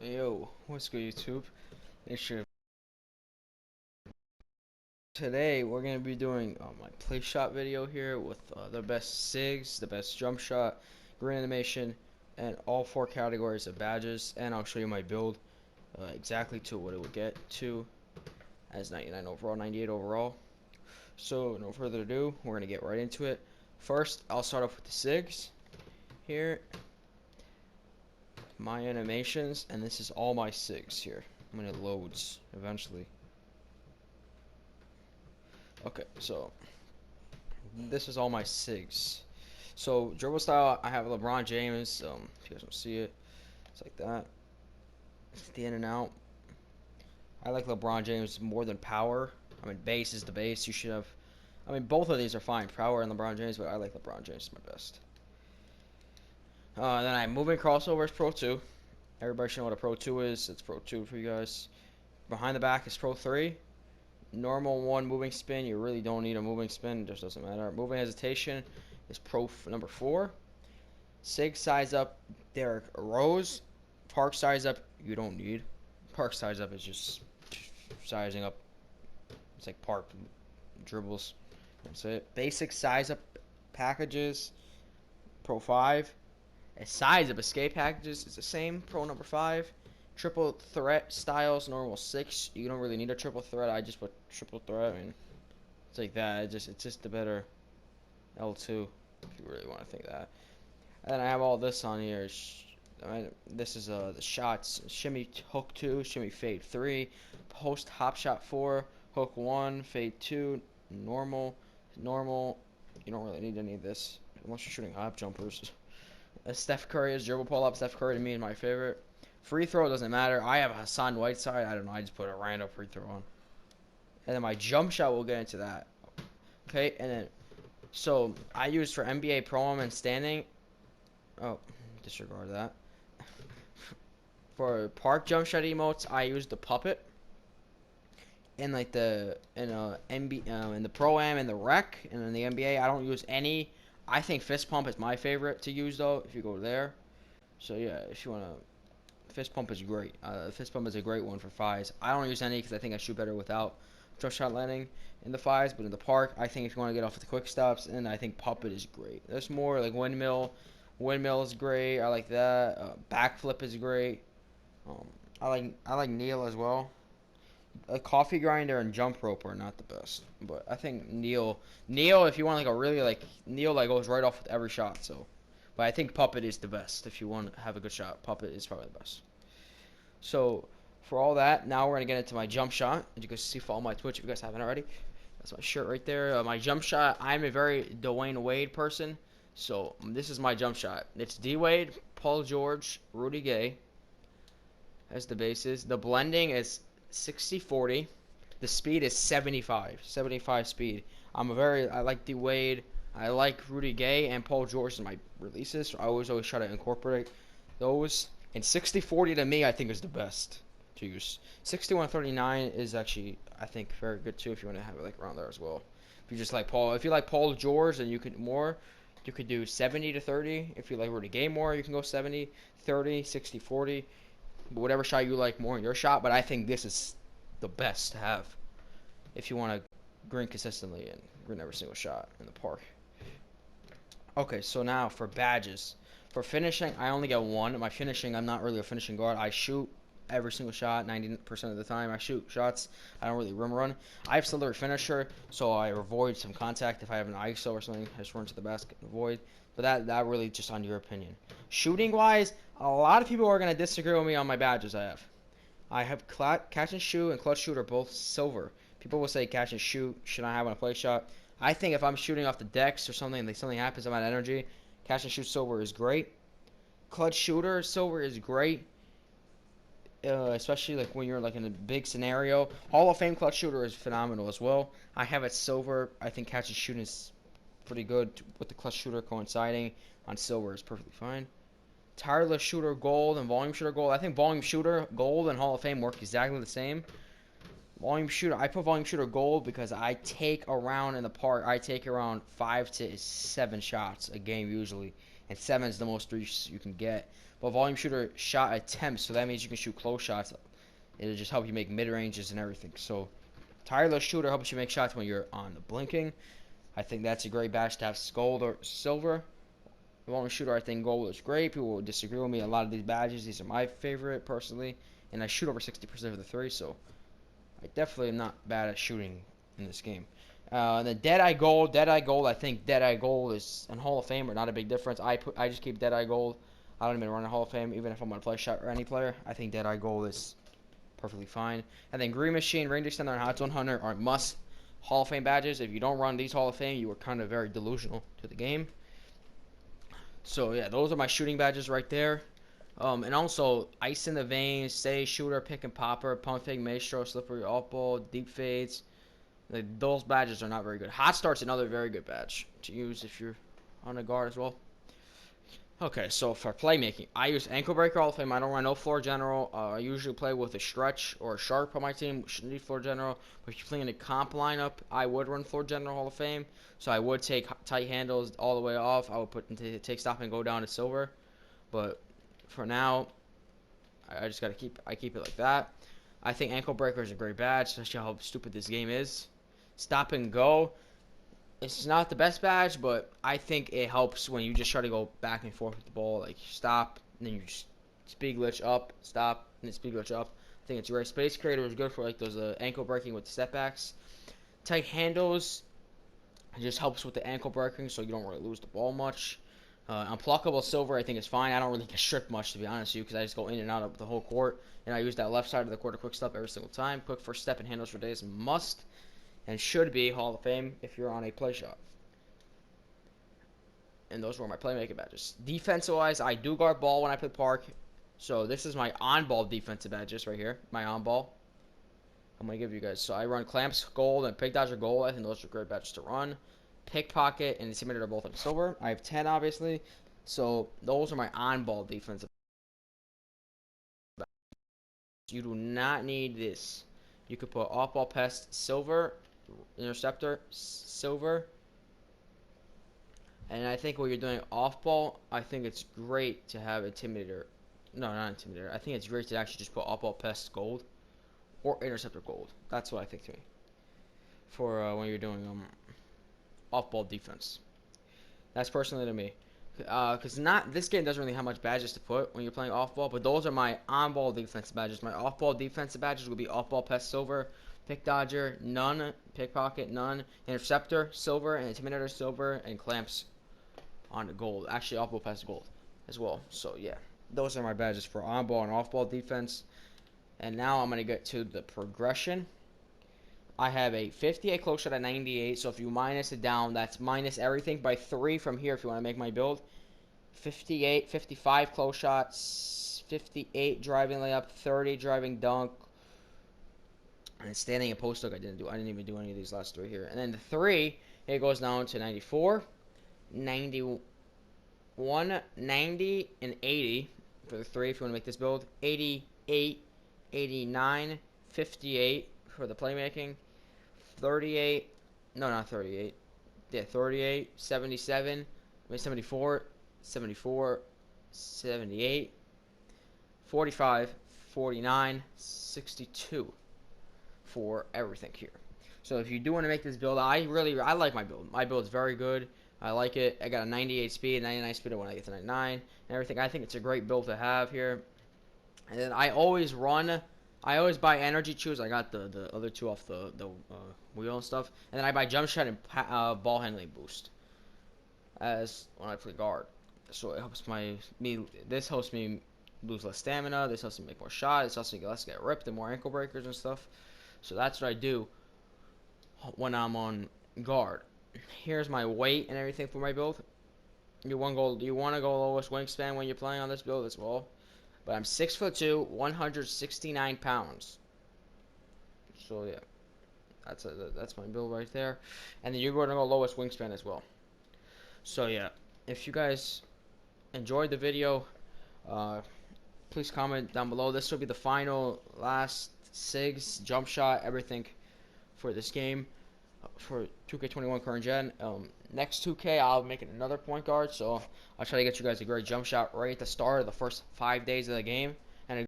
Yo, what's good, YouTube? It's your Today we're gonna be doing my play shot video here with the best Sigs, the best jump shot, green animation, and all four categories of badges. And I'll show you my build exactly to what it would get to as 99 overall, 98 overall. So no further ado, we're gonna get right into it. First, I'll start off with the Sigs here, my animations, and this is all my Sigs here when it loads eventually. Okay, so this is all my Sigs. So dribble style, I have LeBron James. If you guys don't see it, it's like that. It's the in and out. I like LeBron James more than power. I mean, base is the base. You should have. I mean, both of these are fine, power and LeBron James, but I like LeBron James my best. Then I'm moving crossovers Pro 2. Everybody should know what a Pro 2 is. It's Pro 2 for you guys. Behind the back is Pro 3. Normal 1 moving spin. You really don't need a moving spin. It just doesn't matter. Moving hesitation is Pro number 4. Sig size up, Derrick Rose. Park size up, you don't need. Park size up is just sizing up. It's like park dribbles. That's it. Basic size up packages, Pro 5. A size up escape packages is the same, Pro number 5. Triple threat styles, normal 6. You don't really need a triple threat. I just put triple threat. I mean, it's like that. It's just the better L2 if you really want to think that. And then I have all this on here. This is the shots: shimmy hook 2, shimmy fade 3, post hop shot 4, hook 1, fade 2, normal. You don't really need any of this unless you're shooting hop jumpers. Steph Curry is dribble pull up. Steph Curry to me is my favorite. Free throw doesn't matter. I have Hassan Whiteside. I don't know. I just put a random free throw on. And then my jump shot, we'll get into that. Okay, and then so I use for NBA Pro-Am and standing. Oh, disregard that. For park jump shot emotes, I use the puppet. In like in the Pro-Am and the Rec, and in the NBA, I don't use any. I think fist pump is my favorite to use though. If you go there, so yeah, if you wanna. Fist pump is great. Fist pump is a great one for fives. I don't use any because I think I shoot better without jump shot landing in the fives. But in the park, I think if you want to get off with the quick stops, and I think puppet is great. There's more like windmill. Windmill is great. I like that. Backflip is great. I like kneel as well. A coffee grinder and jump rope are not the best, but I think kneel if you want like a really like kneel like goes right off with every shot. So. But I think puppet is the best if you want to have a good shot. Puppet is probably the best. So for all that, now we're gonna get into my jump shot. As you guys see, follow my Twitch if you guys haven't already. That's my shirt right there. My jump shot. I'm a very Dwayne Wade person, so this is my jump shot. It's D Wade, Paul George, Rudy Gay as the bases. The blending is 60-40. The speed is 75. 75 speed. I like D Wade. I like Rudy Gay and Paul George in my releases. So I always try to incorporate those. And 60-40 to me, I think is the best to use. 61-39 is actually, I think, very good too if you want to have it like around there as well. If you just like if you like Paul George, then you could do 70-30. If you like Rudy Gay more, you can go 70-30, 60-40. Whatever shot you like more in your shot. But I think this is the best to have if you want to green consistently and green every single shot in the park. Okay, so now for badges. For finishing, I only get one. My finishing, I'm not really a finishing guard. I shoot every single shot, 90% of the time. I shoot shots. I don't really rim run. I have Slither finisher, so I avoid some contact. If I have an ISO or something, I just run to the basket and avoid. But that really just on your opinion. Shooting-wise, a lot of people are going to disagree with me on my badges I have. I have catch and shoot and clutch shoot are both silver. People will say catch and shoot should I have on a play shot. I think if I'm shooting off the decks or something, like something happens, I'm at energy. Catch and shoot silver is great. Clutch shooter silver is great, especially like when you're like in a big scenario. Hall of Fame clutch shooter is phenomenal as well. I have it silver. I think catch and shoot is pretty good with the clutch shooter coinciding on silver is perfectly fine. Tireless shooter gold and volume shooter gold. I think volume shooter gold and Hall of Fame work exactly the same. Volume shooter, I put volume shooter gold because I take around in the park, I take around 5 to 7 shots a game usually. and 7 is the most threes you can get. But volume shooter shot attempts, so that means you can shoot close shots. It'll just help you make mid ranges and everything. So tireless shooter helps you make shots when you're on the blinking. I think that's a great badge to have, gold or silver. Volume shooter, I think gold is great. People will disagree with me. A lot of these badges, these are my favorite personally, and I shoot over 60% of the three, so I definitely am not bad at shooting in this game. And then Deadeye Gold. I think Deadeye Gold is in Hall of Fame, or not a big difference. I just keep Deadeye Gold. I don't even run a Hall of Fame, even if I'm on a play shot or any player. I think Deadeye Gold is perfectly fine. And then Green Machine, Range Extender, and Hot Zone Hunter are must Hall of Fame badges. If you don't run these Hall of Fame, you are kind of very delusional to the game. So yeah, those are my shooting badges right there. And also Ice in the Veins, Steady Shooter, Pick and Popper, Pump Fake, Maestro, Slippery Off Ball, Deep Fades. Like, those badges are not very good. Hot Start's another very good badge to use if you're on a guard as well. Okay, so for playmaking, I use Ankle Breaker Hall of Fame. I don't run no Floor General. I usually play with a Stretch or a Sharp on my team. Shouldn't need Floor General. But if you're playing a comp lineup, I would run Floor General Hall of Fame. So I would take tight handles all the way off. I would take stop and go down to silver. But for now, I just gotta keep it like that. I think Ankle Breaker is a great badge, especially how stupid this game is. Stop and go. It's not the best badge, but I think it helps when you just try to go back and forth with the ball. Like, stop, and then you just speed glitch up, stop, and then speed glitch up. I think it's great. Space Creator is good for like those ankle breaking with the step backs. Tight handles, it just helps with the ankle breaking, so you don't really lose the ball much. Unpluckable Silver, I think is fine. I don't really get stripped much, to be honest with you, because I just go in and out of the whole court, and I use that left side of the court to quick step every single time. Quick first step and handles for days must and should be Hall of Fame if you're on a play shot. And those were my playmaking badges. Defensive-wise, I do guard ball when I play park. So this is my on-ball defensive badges right here. My on-ball. I'm going to give you guys. So I run Clamps Gold and Pick Dodger Gold. I think those are great badges to run. Pickpocket and Intimidator are both in silver. I have 10, obviously. So those are my on-ball defensive badges. You do not need this. You could put Off-Ball Pest Silver. Interceptor silver, and I think when you're doing off ball, I think it's great to have Intimidator. No, not Intimidator. I think it's great to actually just put off ball pest gold or interceptor gold. That's what I think to me for when you're doing off ball defense. That's personally to me, because this game doesn't really have much badges to put when you're playing off ball, but those are my on ball defensive badges. My off ball defensive badges will be off ball pest silver. Pick Dodger, none. Pickpocket, none. Interceptor, silver. And Intimidator, silver. And Clamps on the gold. Actually, off-ball pass gold as well. So, yeah. Those are my badges for on-ball and off-ball defense. And now I'm going to get to the progression. I have a 58 close shot at 98. So, if you minus it down, that's minus everything by 3 from here if you want to make my build. 58, 55 close shots. 58 driving layup. 30 driving dunk. And standing and post hook, I didn't even do any of these last 3 here. And then the 3, it goes down to 94, 91, 90, and 80 for the 3 if you want to make this build. 88, 89, 58 for the playmaking. 38, no, not 38. Yeah, 38, 77, 74, 74, 78, 45, 49, 62. For everything here. So if you do want to make this build, I like my build. My build is very good. I like it. I got a 98 speed, 99 speed when I get to 99 and everything. I think it's a great build to have here. And then I always buy energy chews. I got the other 2 off the wheel and stuff. And then I buy jump shot and ball handling boost as when I play guard. So it helps this helps me lose less stamina. This helps me make more shots. This helps me less get ripped and more ankle breakers and stuff. So that's what I do when I'm on guard. Here's my weight and everything for my build. You want to go lowest wingspan when you're playing on this build as well. But I'm 6'2", 169 pounds. So yeah, that's my build right there. And then you're going to go lowest wingspan as well. So yeah, if you guys enjoyed the video, please comment down below. This will be the final last Sigs JumpShot everything for this game for 2K21 current gen. next 2K, I'll make it another point guard. So I'll try to get you guys a great jump shot right at the start of the first 5 days of the game.